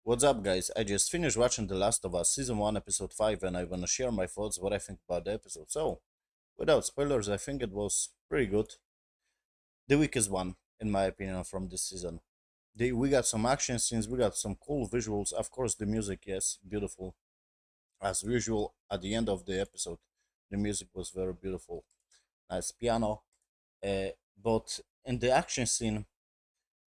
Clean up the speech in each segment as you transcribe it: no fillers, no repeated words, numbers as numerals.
What's up, guys? I just finished watching The Last of Us Season 1, Episode 5, and I want to share my thoughts, what I think about the episode. So, without spoilers, I think it was pretty good. The weakest one, in my opinion, from this season. We got some action scenes, we got some cool visuals. Of course, the music, yes, beautiful. As usual, at the end of the episode, the music was very beautiful. Nice piano. Uh, but in the action scene,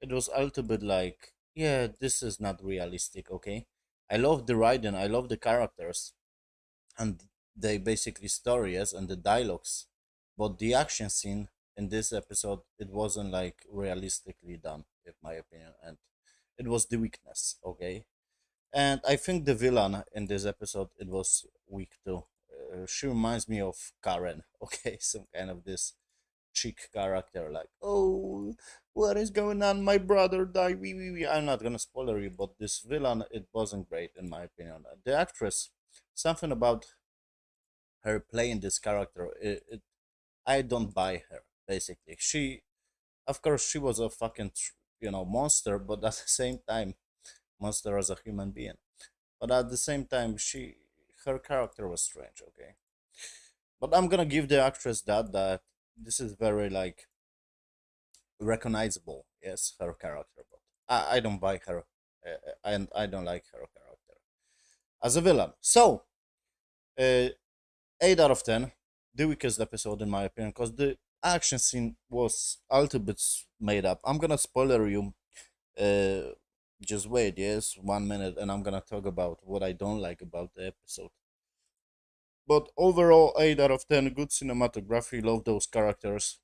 it was a little bit like, yeah, this is not realistic, okay? I love the writing, I love the characters, and they basically stories and the dialogues, but the action scene in this episode, it wasn't like realistically done, in my opinion, and it was the weakness, okay? And I think the villain in this episode, it was weak too. She reminds me of Karen, okay? Some kind of this chick character, like, oh, what is going on? My brother died. I'm not gonna spoiler you, but this villain, it wasn't great in my opinion. The actress, something about her playing this character, I don't buy her. Basically, of course, she was a fucking, monster, but at the same time, monster as a human being. But at the same time, her character was strange. Okay, but I'm gonna give the actress that this is very like recognizable. Yes, her character, but I don't buy her, and I don't like her character as a villain. So, uh, 8 out of 10, the weakest episode in my opinion, because the action scene was a little bit made up. I'm gonna spoiler you. Uh, just wait, yes, 1 minute, and I'm gonna talk about what I don't like about the episode. But overall, 8 out of 10, good cinematography. Love those characters,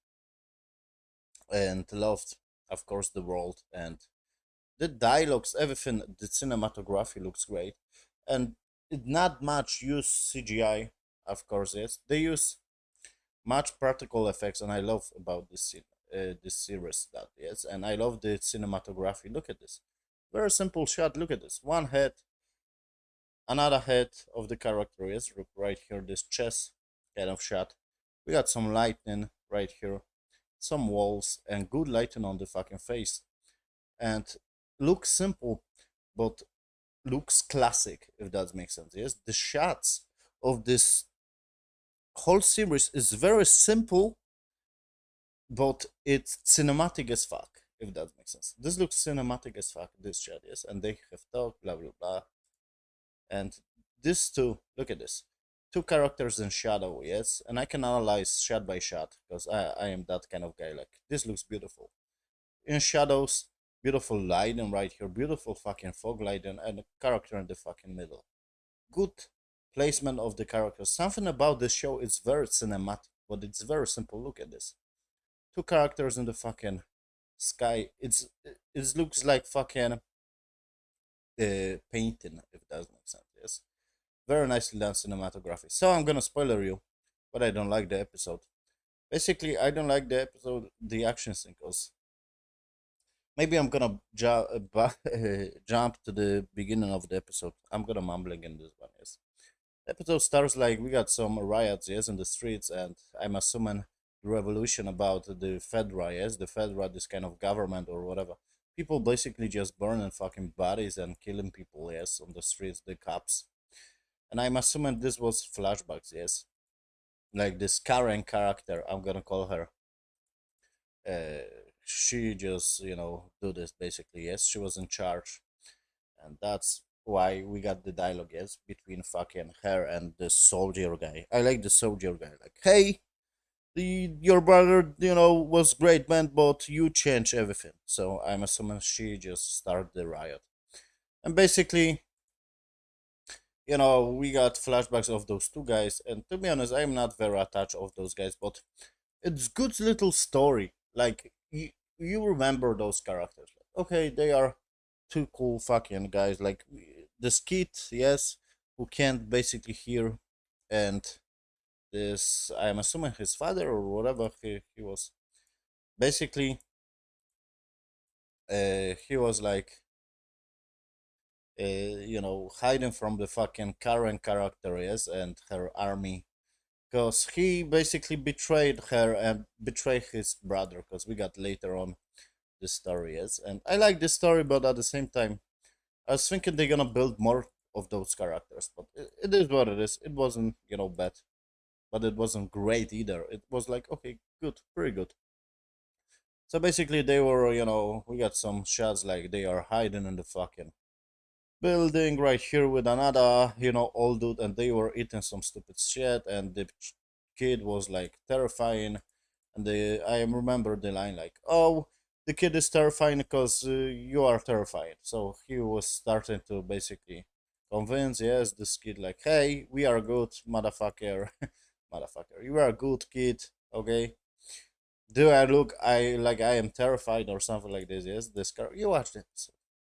and loved, of course, the world and the dialogues, everything. The cinematography looks great, and it not much use CGI. Of course, yes, they use much practical effects, and I love about this series that yes, and I love the cinematography. Look at this, very simple shot. Look at this, one head, another head of the character. Yes, look right here, this chest kind of shot. We got some lightning right here, some walls, and good lighting on the fucking face, and looks simple, but looks classic, if that makes sense. Yes, the shots of this whole series is very simple, but it's cinematic as fuck, if that makes sense. This looks cinematic as fuck, this shot, yes, and they have talked, blah blah blah. And this two, look at this. Two characters in shadow, yes, and I can analyze shot by shot because I am that kind of guy. Like, this looks beautiful. In shadows, beautiful lighting right here, beautiful fucking fog lighting, and a character in the fucking middle. Good placement of the characters. Something about this show is very cinematic, but it's very simple. Look at this. Two characters in the fucking sky. It looks like fucking painting, if that makes sense. Yes, very nicely done cinematography. So I'm gonna spoiler you, but I don't like the episode. Basically, I don't like the episode, the action scene, cause maybe I'm gonna jump to the beginning of the episode. I'm gonna mumbling in this one. Yes, the episode starts like we got some riots, yes, in the streets, and I'm assuming the revolution about the Fedra, yes, the Fedra, this kind of government or whatever. People basically just burning fucking bodies and killing people, yes, on the streets, the cops. And I'm assuming this was flashbacks, yes, like this Karen character. I'm gonna call her. She just do this basically. Yes, she was in charge, and that's why we got the dialogue, yes, between fucking her and the soldier guy. I like the soldier guy. Like, hey, your brother, was great man, but you changed everything. So I'm assuming she just started the riot, and basically, we got flashbacks of those two guys. And to be honest, I'm not very attached of those guys, but it's good little story. Like, you remember those characters. Okay, they are two cool fucking guys. Like, the skit, yes, who can't basically hear, and this, I'm assuming his father or whatever he was. Basically, he was like, hiding from the fucking Karen character, yes, and her army, because he basically betrayed her and betrayed his brother. Because we got later on the story, yes, and I like this story, but at the same time, I was thinking they're gonna build more of those characters, but it is what it is. It wasn't, bad, but it wasn't great either. It was like, okay, good, pretty good. So basically, they were, we got some shots like they are hiding in the fucking building right here with another, old dude, and they were eating some stupid shit, and the kid was like terrifying, and I remember the line like, "Oh, the kid is terrifying because you are terrified." So he was starting to basically convince, yes, this kid like, "Hey, we are good, motherfucker, motherfucker, you are a good kid, okay." Do I look I am terrified or something like this? Yes, this car. You watched it.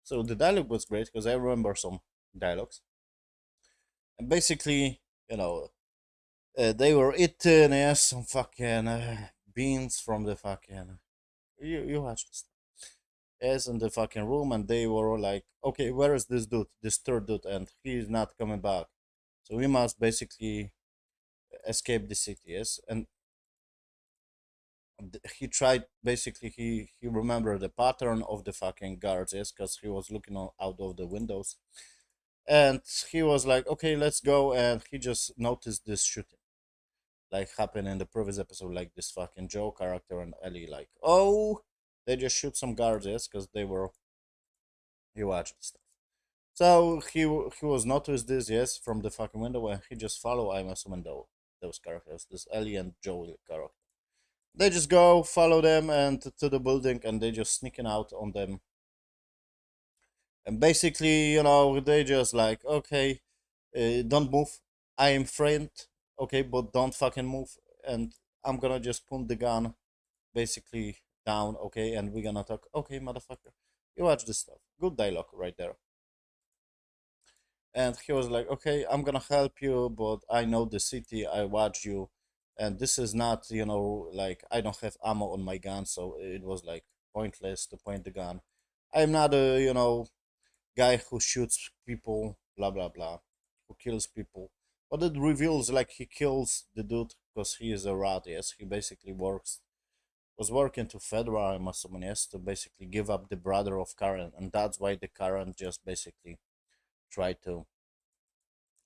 So the dialogue was great because I remember some dialogues. And basically, you know, they were eating some fucking beans from the fucking. You watched this. Yes, in the fucking room, and they were like, okay, where is this dude, this third dude, and he's not coming back. So we must basically escape the city. Yes, and he tried basically he remembered the pattern of the fucking guards, yes, because he was looking out of the windows, and he was like, okay, let's go, and he just noticed this shooting like happened in the previous episode, like this fucking Joe character and Ellie, like, oh, they just shoot some guards, yes, because they were he watched stuff. So he was noticed this, yes, from the fucking window, and he just follow, I'm assuming, those characters, this Ellie and Joe character. They just go follow them and to the building, and they just sneaking out on them. And basically, they just like, okay, don't move. I am friend, okay, but don't fucking move. And I'm gonna just put the gun basically down, okay, and we're gonna talk. Okay, motherfucker, you watch this stuff. Good dialogue right there. And he was like, okay, I'm gonna help you, but I know the city. I watch you, and this is not, like I don't have ammo on my gun, so it was like pointless to point the gun. I'm not a, guy who shoots people, blah blah blah, who kills people. But it reveals like he kills the dude because he is a rat. Yes, he basically was working to Fedra, I'm assuming, yes, to basically give up the brother of Karen, and that's why the Karen just basically tried to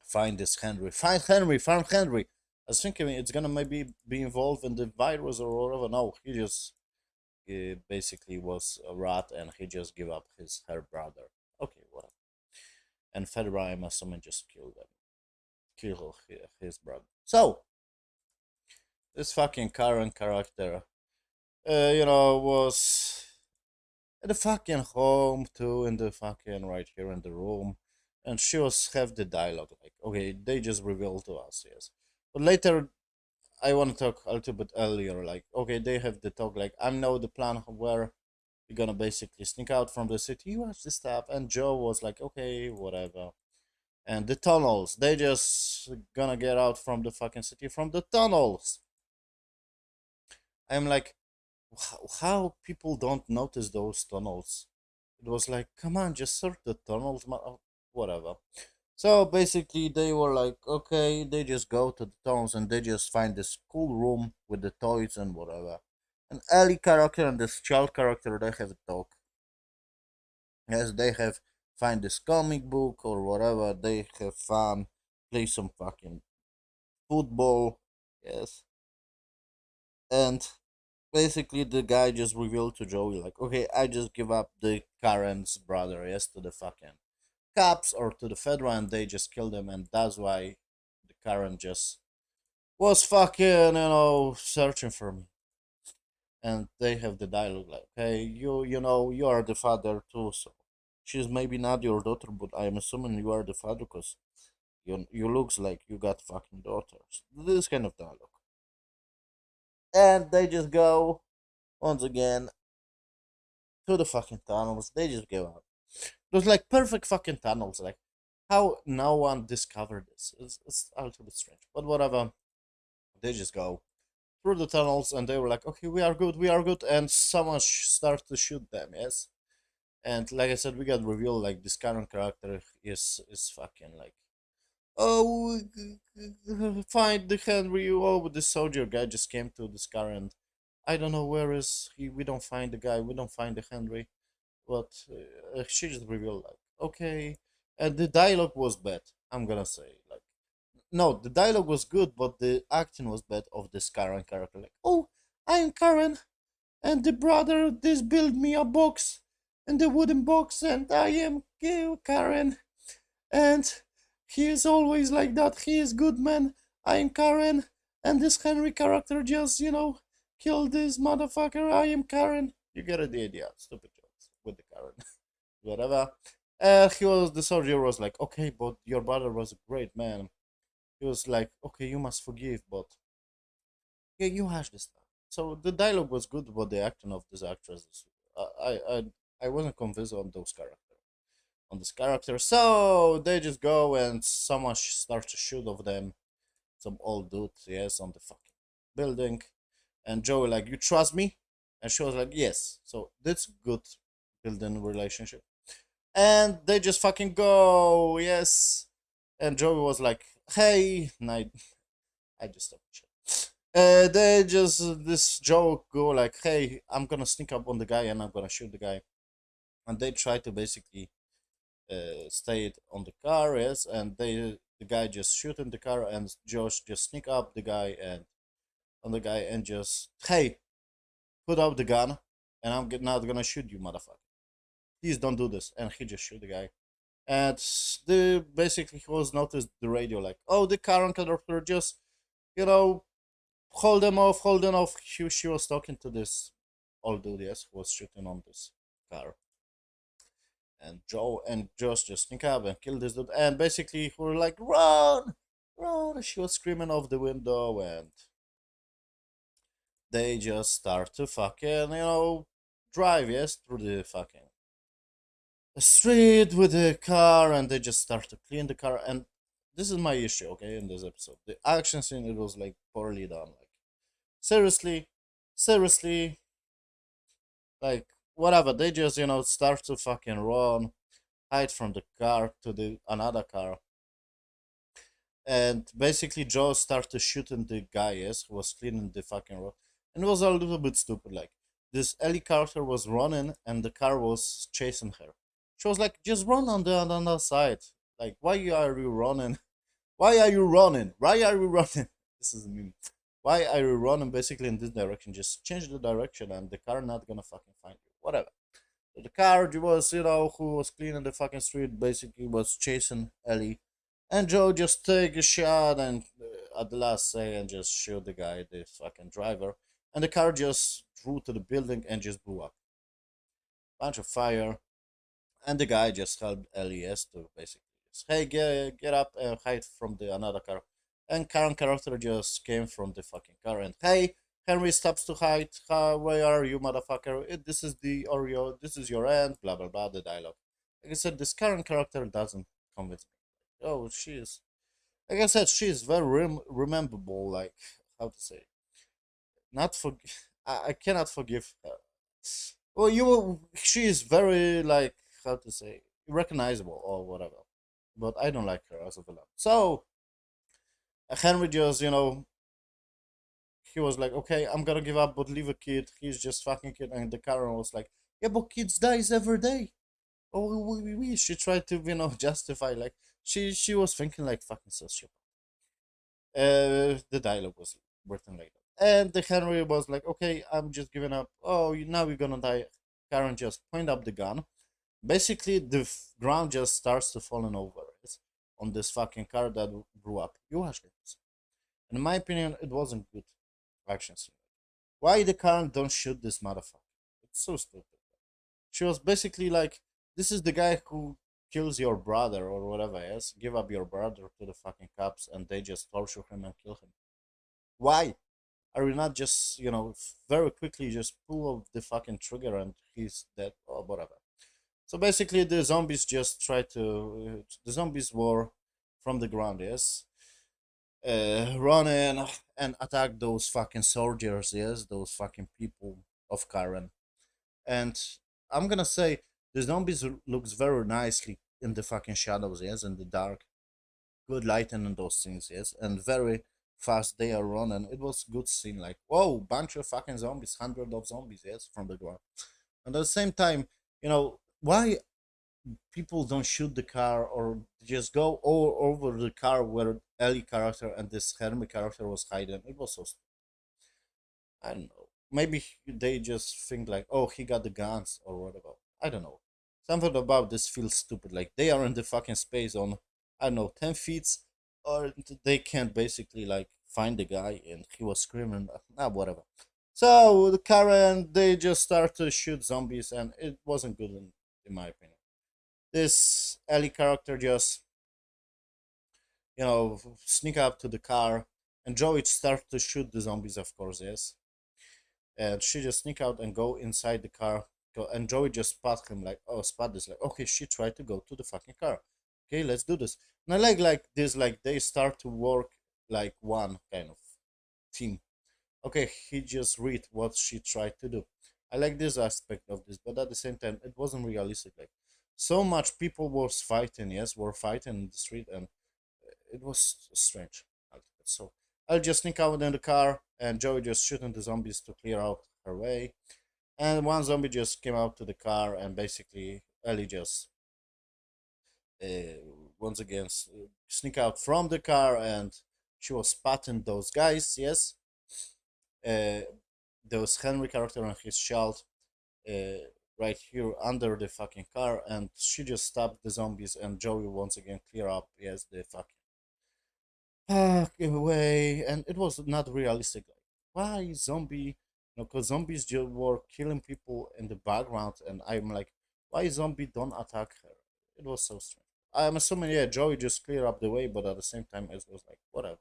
find this Henry. Find Henry, find Henry. I was thinking it's gonna maybe be involved in the virus or whatever. No, he just basically was a rat and he just gave up her brother. Okay, whatever. And Fedra, I'm assuming, just killed them, kill his brother. So this fucking Karen character, was at the fucking home too, in the fucking right here in the room, and she was have the dialogue like, okay, they just revealed to us, yes, but later I want to talk a little bit earlier, like, okay, they have the talk like, I know the plan where you're gonna basically sneak out from the city, you watch this stuff, and Joe was like, okay, whatever. And the tunnels, they just gonna get out from the fucking city from the tunnels. I'm like, how people don't notice those tunnels? It was like, come on, just search the tunnels, whatever. So basically, they were like, okay, they just go to the tunnels and they just find this cool room with the toys and whatever. And Ellie character and this child character, they have a talk. Yes, they have find this comic book or whatever. They have fun, play some fucking football. Yes, and basically the guy just revealed to Joey like, okay, I just give up the Karen's brother, yes, to the fucking cops or to the Fedra, and they just killed him, and that's why the Karen just was fucking, searching for me. And they have the dialogue like, hey, you are the father too, so she's maybe not your daughter, but I'm assuming you are the father because you looks like you got fucking daughters. This kind of dialogue. And they just go once again to the fucking tunnels. They just give up. It was like perfect fucking tunnels. Like how no one discovered this. It's a little bit strange, but whatever. They just go through the tunnels, and they were like, "Okay, we are good," and someone started to shoot them. Yes, and like I said, we got revealed like this current character is fucking like, oh, find the Henry. Oh, the soldier guy just came to this car, and I don't know where is he. We don't find the guy. We don't find the Henry. But she just revealed like, okay. And the dialogue was bad. I'm gonna say like no, the dialogue was good, but the acting was bad of this Karen character. Like, oh, I'm Karen, and the brother this built me a box, and the wooden box, and I am Karen, and he is always like that. He is good man. I am Karen, and this Henry character just killed this motherfucker. I am Karen. You get the idea. Stupid jokes with the Karen, whatever. The soldier was like, okay, but your brother was a great man. He was like, okay, you must forgive, but yeah, you hash this stuff. So the dialogue was good, but the acting of this actress, I wasn't convinced on those characters. On this character, so they just go and someone starts to shoot of them, some old dude, yes, on the fucking building, and Joey like, you trust me, and she was like, yes. So that's good building relationship, and they just fucking go, yes, and Joey was like, hey, and I just stopped. They just this joke go like, hey, I'm gonna sneak up on the guy and I'm gonna shoot the guy, and they try to basically stay on the car, yes, and the guy just shoot in the car, and Josh just sneak up the guy and on the guy and just, hey, put up the gun, and not gonna shoot you, motherfucker. Please don't do this, and he just shoot the guy. And the basically he was noticed the radio like, oh, the car conductor just you know hold them off. She was talking to this old dude, yes, who was shooting on this car. And Joe and Josh just sneak up and kill this dude. And basically, we were like, run, run. She was screaming off the window, and they just start to fucking, drive, yes, through the fucking street with the car, and they just start to clean the car. And this is my issue, okay, in this episode. The action scene, it was like poorly done. Like, seriously, seriously, like, whatever. They just, start to fucking run, hide from the car to the another car, and basically Joe started shooting the guy, yes, who was cleaning the fucking road, and it was a little bit stupid. Like, this Ellie character was running, and the car was chasing her. She was like, "Just run on the other side." Like, why are you running? Why are you running? Why are you running? This is a meme. Why are you running basically in this direction? Just change the direction, and the car not gonna fucking find you. Whatever. So the car was, who was cleaning the fucking street, basically was chasing Ellie, and Joe just take a shot and at the last second just shoot the guy, the fucking driver, and the car just drew to the building and just blew up. Bunch of fire, and the guy just helped Elias to basically just, hey, get up and hide from the another car. And Karen character just came from the fucking car and, hey, Henry stops to hide. Where are you, motherfucker? This is the Oreo. This is your end. Blah blah blah. The dialogue. Like I said, this Karen character doesn't convince me. Oh, she is. Like I said, she is very rememberable. Like, how to say? Not for. I cannot forgive her. Well, she is very, like, how to say, recognizable or whatever. But I don't like her as a villain. So Henry just, he was like, okay, I'm gonna give up, but leave a kid. He's just fucking kid. And the Karen was like, yeah, but kids dies every day. Oh, she tried to, justify, like, she was thinking like fucking sociopath. The dialogue was written like that. And the Henry was like, okay, I'm just giving up. Oh, now you're gonna die. Karen just point up the gun. Basically, the ground just starts to falling over it on this fucking car that blew up. You watched it. In my opinion, it wasn't good action scene. Why the Karen don't shoot this motherfucker? It's so stupid. She was basically like, this is the guy who kills your brother or whatever, yes? Give up your brother to the fucking cops and they just torture him and kill him. Why? Are you not just, very quickly just pull the fucking trigger and he's dead or whatever? So basically, the zombies just try to. The zombies were from the ground, yes? Run in and attack those fucking soldiers, yes? Those fucking people of Karen. And I'm gonna say, the zombies looks very nicely in the fucking shadows, yes? In the dark. Good lighting and those things, yes? And very fast they are running. It was good scene, like, whoa, bunch of fucking zombies, hundred of zombies, yes, from the ground. And at the same time, why people don't shoot the car or just go all over the car where Ellie character and this Hermie character was hiding. It was so I don't know. Maybe they just think like, oh, he got the guns or whatever. I don't know. Something about this feels stupid. Like they are in the fucking space on, I don't know, 10 feet, or they can't basically like find the guy, and he was screaming, whatever. So the Karen, they just start to shoot zombies, and it wasn't good in my opinion. This Ellie character just, sneak up to the car, and Joey start to shoot the zombies, of course, yes, and she just sneak out and go inside the car. And Joey just spot him like, oh, spot this, like, okay, she tried to go to the fucking car. Okay, let's do this. And I like this, like they start to work like one kind of team. Okay, he just read what she tried to do. I like this aspect of this, but at the same time, it wasn't realistic. Like so much people was fighting, yes, were fighting in the street, and it was strange. So I'll just sneak out in the car, and Joey just shooting the zombies to clear out her way. And one zombie just came out to the car, and basically Ellie just once again sneak out from the car, and she was spotting those guys. Yes, uh, those Henry character and his child, uh, right here under the fucking car, and she just stopped the zombies, and Joey once again clear up. Yes, the fucking give away, and it was not realistic. Like, why zombie? Because zombies just were killing people in the background, and I'm like, why zombie don't attack her? It was so strange. I'm assuming, yeah, Joey just clear up the way, but at the same time, it was like, whatever,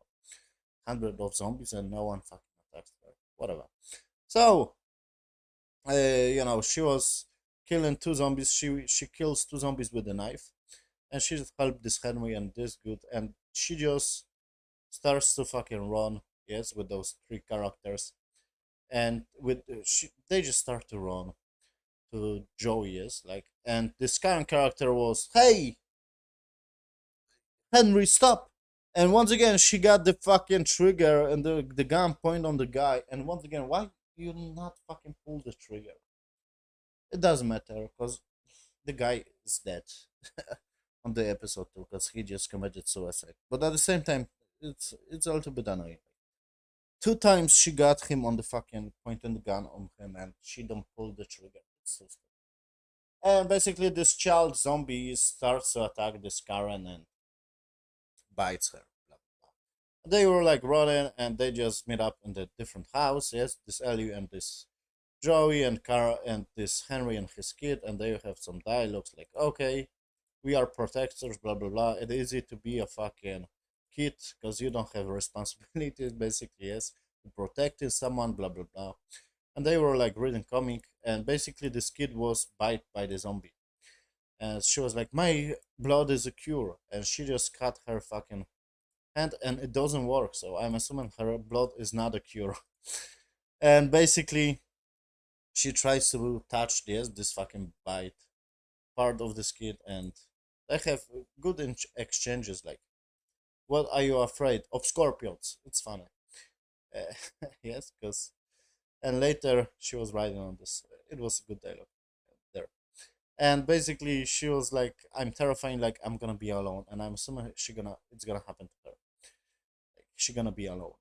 hundred of zombies and no one fucking attacks her, whatever. So, she was killing two zombies. She kills two zombies with a knife, and she just helped this Henry and this good, and she just starts to fucking run, yes, with those three characters, and they just start to run to Joey, yes, like, and this current character was, hey, Henry, stop. And once again, she got the fucking trigger and the gun point on the guy. And once again, why you not fucking pull the trigger? It doesn't matter because the guy is dead on the episode too, because he just committed suicide. But at the same time, it's a little bit annoying. Two times she got him on the fucking pointing the gun on him, and she don't pull the trigger. It's so stupid. And basically, this child zombie starts to attack this Karen and bites her. Blah, blah, blah. They were like running, and they just meet up in the different house. Yes, this Ellie and this Joey and Cara and this Henry and his kid, and they have some dialogues like, okay, we are protectors, blah blah blah. It's easy to be a fucking kid because you don't have responsibilities, basically, yes, to protecting someone, blah blah blah. And they were like reading comic, and basically this kid was bite by the zombie, and she was like, my blood is a cure, and she just cut her fucking hand, and it doesn't work. So I'm assuming her blood is not a cure. And basically, she tries to touch this fucking bite part of the skin, and they have good exchanges like, what are you afraid of? Scorpions. It's funny. Yes, because and later she was writing on this. It was a good dialogue there. And basically she was like, I'm terrifying, like I'm gonna be alone, and I'm assuming it's gonna happen to her. Like she gonna be alone.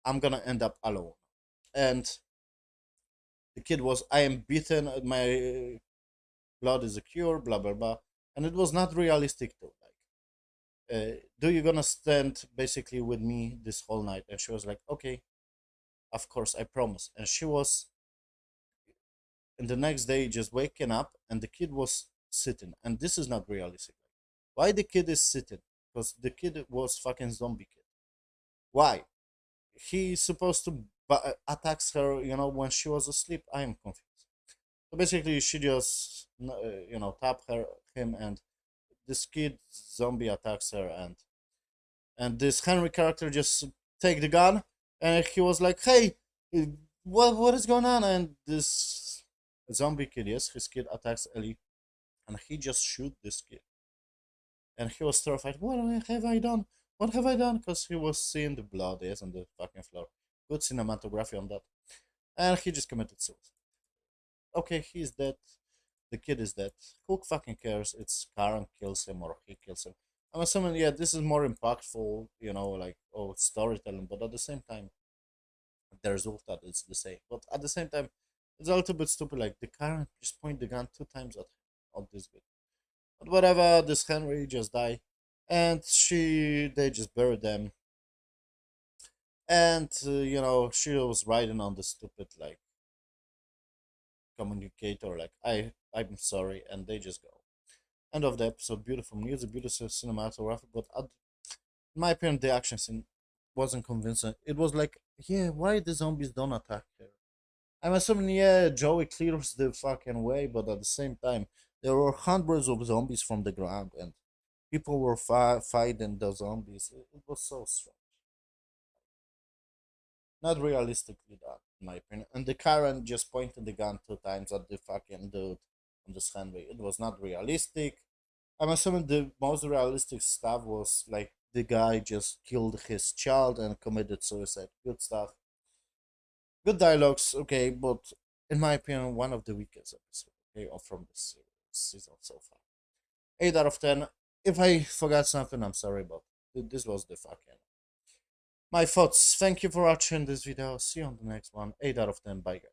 I'm gonna end up alone. And the kid was, I am beaten, my blood is a cure, blah blah blah. And it was not realistic though. Like, do you gonna stand basically with me this whole night? And she was like, okay, of course, I promise. And she was, and the next day just waking up, and the kid was sitting, and this is not realistic. Why the kid is sitting? Because the kid was fucking zombie kid. Why? He's supposed to attacks her, when she was asleep. I am confused. So basically, she just, tap him, and this kid zombie attacks her, and this Henry character just take the gun, and he was like, "Hey, what is going on?" And this zombie kid, yes, his kid attacks Ellie, and he just shoot this kid, and he was terrified. What have I done? What have I done? Because he was seeing the blood, yes, on the fucking floor. Good cinematography on that, and he just committed suicide. Okay, he's dead. The kid is dead. Who fucking cares? It's Karen kills him or he kills him. I'm assuming, yeah, this is more impactful, like, oh, it's storytelling, but at the same time, the result that is the same. But at the same time, it's a little bit stupid. Like, the Karen just point the gun 2 times at this bit. But whatever, this Henry just died, and they just buried them, and she was riding on the stupid like communicator, like I'm sorry, and they just go. End of the episode. Beautiful music, beautiful cinematography, but in my opinion, the action scene wasn't convincing. It was like, yeah, why the zombies don't attack her? I'm assuming, yeah, Joey clears the fucking way, but at the same time, there were hundreds of zombies from the ground, and people were fighting the zombies. It was so strange. Not realistically done, in my opinion. And the Karen just pointed the gun 2 times at the fucking dude on the Henry. It was not realistic. I'm assuming the most realistic stuff was like the guy just killed his child and committed suicide. Good stuff. Good dialogues, okay, but in my opinion, one of the weakest episodes, okay, from the season so far. 8 out of 10. If I forgot something, I'm sorry, but this was the fucking my thoughts. Thank you for watching this video. See you on the next one. 8 out of 10. Bye, guys.